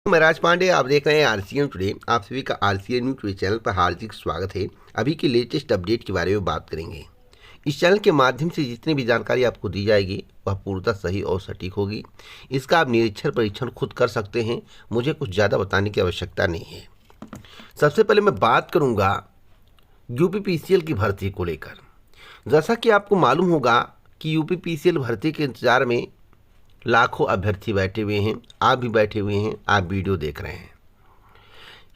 मैं राज पांडे, आप देख रहे हैं आरसीएन टुडे। आप सभी का आरसीएन न्यूज़ टुडे चैनल पर हार्दिक स्वागत है। अभी की लेटेस्ट अपडेट के बारे में बात करेंगे। इस चैनल के माध्यम से जितनी भी जानकारी आपको दी जाएगी वह पूर्णतः सही और सटीक होगी। इसका आप निरीक्षण परीक्षण खुद कर सकते हैं, मुझे कुछ ज़्यादा बताने की आवश्यकता नहीं है। सबसे पहले मैं बात करूँगा यूपीपीसीएल की भर्ती को लेकर। जैसा कि आपको मालूम होगा कि यूपीपीसीएल भर्ती के इंतजार में लाखों अभ्यर्थी बैठे हुए हैं, आप भी बैठे हुए हैं, आप वीडियो देख रहे हैं।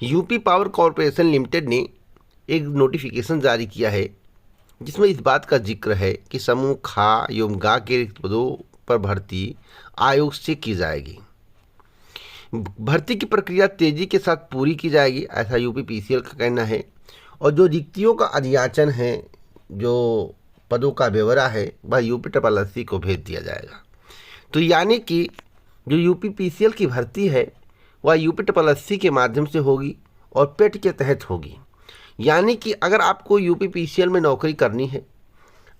यूपी पावर कॉरपोरेशन लिमिटेड ने एक नोटिफिकेशन जारी किया है जिसमें इस बात का जिक्र है कि समूह खा एवं गा के रिक्त पदों पर भर्ती आयोग से की जाएगी। भर्ती की प्रक्रिया तेजी के साथ पूरी की जाएगी, ऐसा यूपीपीसीएल का कहना है। और जो रिक्तियों का अधियाचन है, जो पदों का ब्यौरा है, वह यूपीएससी को भेज दिया जाएगा। तो यानी कि जो यूपीपीसीएल की भर्ती है वह यूपीएससी के माध्यम से होगी और पेट के तहत होगी। यानी कि अगर आपको यूपीपीसीएल में नौकरी करनी है,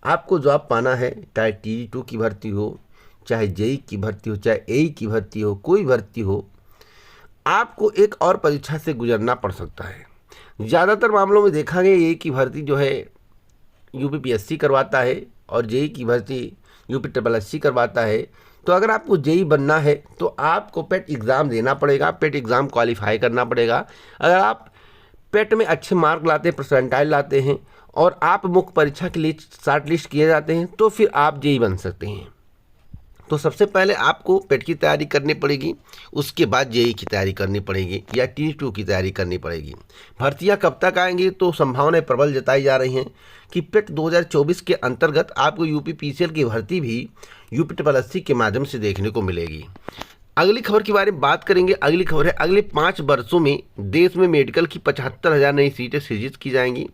आपको जॉब पाना है, चाहे टी2 की भर्ती हो, चाहे जेई की भर्ती हो, चाहे एई की भर्ती हो, कोई भर्ती हो, आपको एक और परीक्षा से गुजरना पड़ सकता है। ज़्यादातर मामलों में देखा गया एई की भर्ती जो है यूपीपीएससी करवाता है और जेई की भर्ती यूपीएससी करवाता है। तो अगर आपको जेई बनना है तो आपको पेट एग्ज़ाम देना पड़ेगा, पेट एग्ज़ाम क्वालिफाई करना पड़ेगा। अगर आप पेट में अच्छे मार्क लाते हैं, परसेंटाइल लाते हैं और आप मुख्य परीक्षा के लिए शॉर्ट लिस्ट किए जाते हैं तो फिर आप जेई बन सकते हैं। तो सबसे पहले आपको पेट की तैयारी करनी पड़ेगी, उसके बाद जेई की तैयारी करनी पड़ेगी या टी2 की तैयारी करनी पड़ेगी। भर्तियां कब तक आएंगी तो संभावनाएं प्रबल जताई जा रही हैं कि पेट 2024 के अंतर्गत आपको यूपीपीसीएल की भर्ती भी यूपीएससी के माध्यम से देखने को मिलेगी। अगली खबर के बारे में बात करेंगे। अगली खबर है, अगले 5 वर्षों में देश में मेडिकल की 75,000 नई सीटें सृजित की जाएंगी।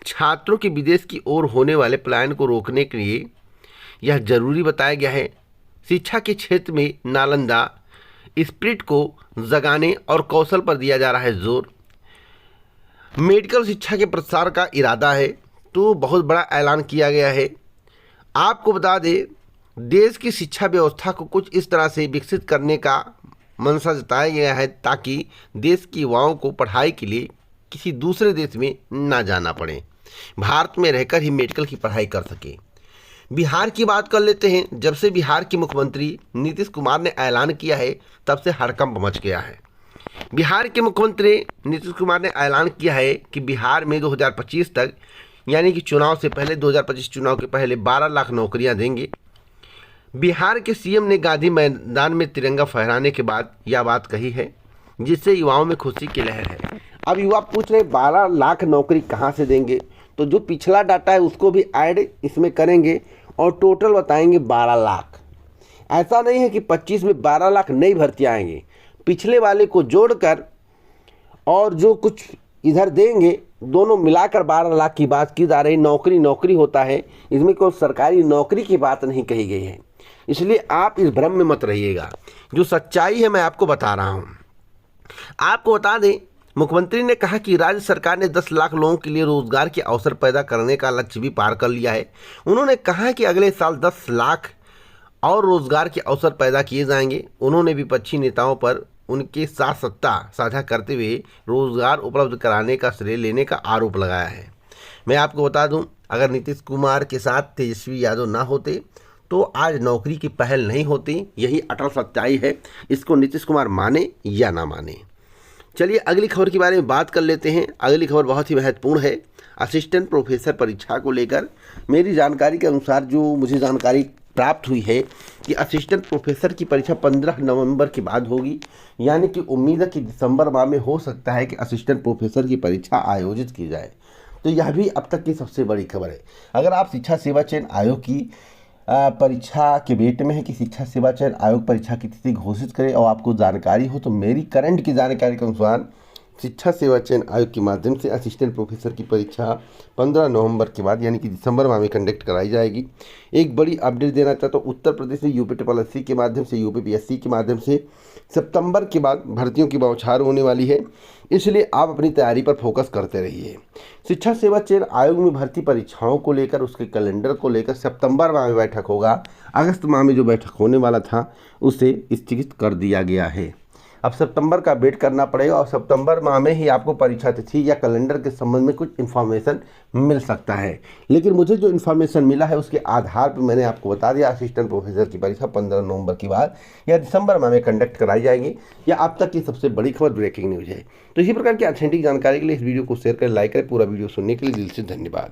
छात्रों के विदेश की ओर होने वाले पलायन को रोकने के लिए यह जरूरी बताया गया है। शिक्षा के क्षेत्र में नालंदा स्पिरिट को जगाने और कौशल पर दिया जा रहा है जोर। मेडिकल शिक्षा के प्रसार का इरादा है, तो बहुत बड़ा ऐलान किया गया है। आपको बता दें, देश की शिक्षा व्यवस्था को कुछ इस तरह से विकसित करने का मंशा जताया गया है ताकि देश के युवाओं को पढ़ाई के लिए किसी दूसरे देश में ना जाना पड़े, भारत में रहकर ही मेडिकल की पढ़ाई कर सके। बिहार की बात कर लेते हैं। जब से बिहार के मुख्यमंत्री नीतीश कुमार ने ऐलान किया है तब से हड़कंप मच गया है। बिहार के मुख्यमंत्री नीतीश कुमार ने ऐलान किया है कि बिहार में 2025 तक, यानी कि चुनाव से पहले, 2025 चुनाव के पहले 12 लाख नौकरियां देंगे। बिहार के सीएम ने गांधी मैदान में तिरंगा फहराने के बाद यह बात कही है, जिससे युवाओं में खुशी की लहर है। अब युवा पूछ रहे 12 लाख नौकरी कहां से देंगे, तो जो पिछला डाटा है उसको भी ऐड इसमें करेंगे और टोटल बताएंगे 12 लाख। ऐसा नहीं है कि 25 में 12 लाख नई भर्ती आएंगे, पिछले वाले को जोड़कर और जो कुछ इधर देंगे, दोनों मिलाकर 12 लाख की बात की जा रही। नौकरी नौकरी होता है, इसमें कोई सरकारी नौकरी की बात नहीं कही गई है, इसलिए आप इस भ्रम में मत रहिएगा। जो सच्चाई है मैं आपको बता रहा हूँ। आपको बता दें, मुख्यमंत्री ने कहा कि राज्य सरकार ने 10 लाख लोगों के लिए रोजगार के अवसर पैदा करने का लक्ष्य भी पार कर लिया है। उन्होंने कहा कि अगले साल 10 लाख और रोजगार के अवसर पैदा किए जाएंगे। उन्होंने विपक्षी नेताओं पर उनके साथ सत्ता साझा करते हुए रोजगार उपलब्ध कराने का श्रेय लेने का आरोप लगाया है। मैं आपको बता दूं, अगर नीतीश कुमार के साथ तेजस्वी यादव ना होते तो आज नौकरी की पहल नहीं होती। यही अटल सच्चाई है, इसको नीतीश कुमार माने या ना माने। चलिए अगली खबर के बारे में बात कर लेते हैं। अगली खबर बहुत ही महत्वपूर्ण है। असिस्टेंट प्रोफेसर परीक्षा को लेकर मेरी जानकारी के अनुसार जो मुझे जानकारी प्राप्त हुई है कि असिस्टेंट प्रोफेसर की परीक्षा 15 नवंबर के बाद होगी। यानी कि उम्मीद है कि दिसंबर माह में हो सकता है कि असिस्टेंट प्रोफेसर की परीक्षा आयोजित की जाए। तो यह भी अब तक की सबसे बड़ी खबर है। अगर आप शिक्षा सेवा चयन आयोग की परीक्षा के वेट में है कि शिक्षा सेवा चयन आयोग परीक्षा की तिथि घोषित करे और आपको जानकारी हो, तो मेरी करंट की जानकारी के अनुसार शिक्षा सेवा चयन आयोग के माध्यम से असिस्टेंट प्रोफेसर की परीक्षा 15 नवंबर के बाद, यानी कि दिसंबर माह में कंडक्ट कराई जाएगी। एक बड़ी अपडेट देना चाहता हूँ, उत्तर प्रदेश में यूपीएससी के माध्यम से, यूपीपीएससी के माध्यम से सितंबर के बाद भर्तियों की बौछार होने वाली है, इसलिए आप अपनी तैयारी पर फोकस करते रहिए। शिक्षा सेवा चयन आयोग में भर्ती परीक्षाओं को लेकर, उसके कैलेंडर को लेकर सितंबर माह में बैठक होगा। अगस्त माह में जो बैठक होने वाला था उसे स्थगित कर दिया गया है। अब सितंबर का वेट करना पड़ेगा और सितंबर माह में ही आपको परीक्षा तिथि या कैलेंडर के संबंध में कुछ इन्फॉर्मेशन मिल सकता है। लेकिन मुझे जो इन्फॉर्मेशन मिला है उसके आधार पर मैंने आपको बता दिया, असिस्टेंट प्रोफेसर की परीक्षा 15 नवंबर के बाद या दिसंबर माह में कंडक्ट कराई जाएगी। या अब तक की सबसे बड़ी खबर, ब्रेकिंग न्यूज़ है। तो इसी प्रकार की ऑथेंटिक जानकारी के लिए इस वीडियो को शेयर करें, लाइक करें। पूरा वीडियो सुनने के लिए दिल से धन्यवाद।